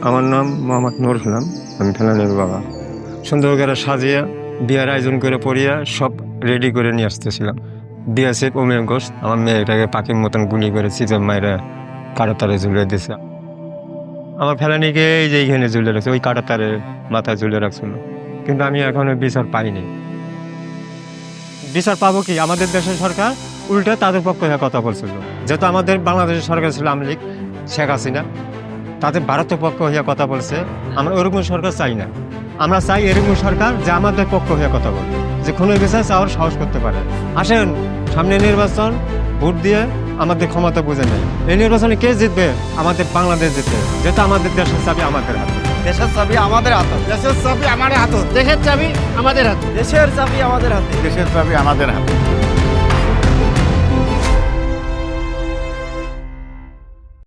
আমার নাম মোহাম্মদ নুর ইসলাম, আমি ফেলানির বাবা। সুন্দর করে সাজিয়ে বিয়ের আয়োজন করে পড়িয়া সব রেডি করে নিয়ে আসতেছিলাম। বিএসএফ ওমেন ঘোষ আমার মেয়েটাকে পাখির মতন গুলি করে চিতল মায়েরা কাঁটাতারে ঝুলিয়ে দিছে। আমার ফেলানিকে এই যে এইখানে ঝুলে রাখছে, ওই কাঁটাতারে মাথায় ঝুলে রাখছিল, কিন্তু আমি এখনো বিচার পাইনি। বিচার পাবো কি? আমাদের দেশের সরকার উল্টে তাদের পক্ষে হয়ে কথা বলছিল। যেহেতু আমাদের বাংলাদেশের সরকার ছিল আওয়ামী লীগ, শেখ হাসিনা, তাদের ভারতের পক্ষ হয়ে কথা বলছে। আমরা ওরকম সরকার চাই না। আমরা চাই এরকম সরকার যে আমাদের পক্ষ হয়ে কথা বলবে, যে কোনো বিচার চাওয়ার সাহস করতে পারে। আসেন, সামনে নির্বাচন, ভোট দিয়ে আমাদের ক্ষমতা বুঝে নেই। এই নির্বাচনে কে জিতবে? আমাদের বাংলাদেশ জিতবে, যেহেতু আমাদের দেশের চাবি আমাদের হাতে। দেশের চাবি আমাদের হাতে। দেশের চাবি আমাদের হাতে। দেশের চাবি আমাদের হাতে। দেশের চাবি আমাদের হাতে। দেশের চাবি আমাদের হাতে।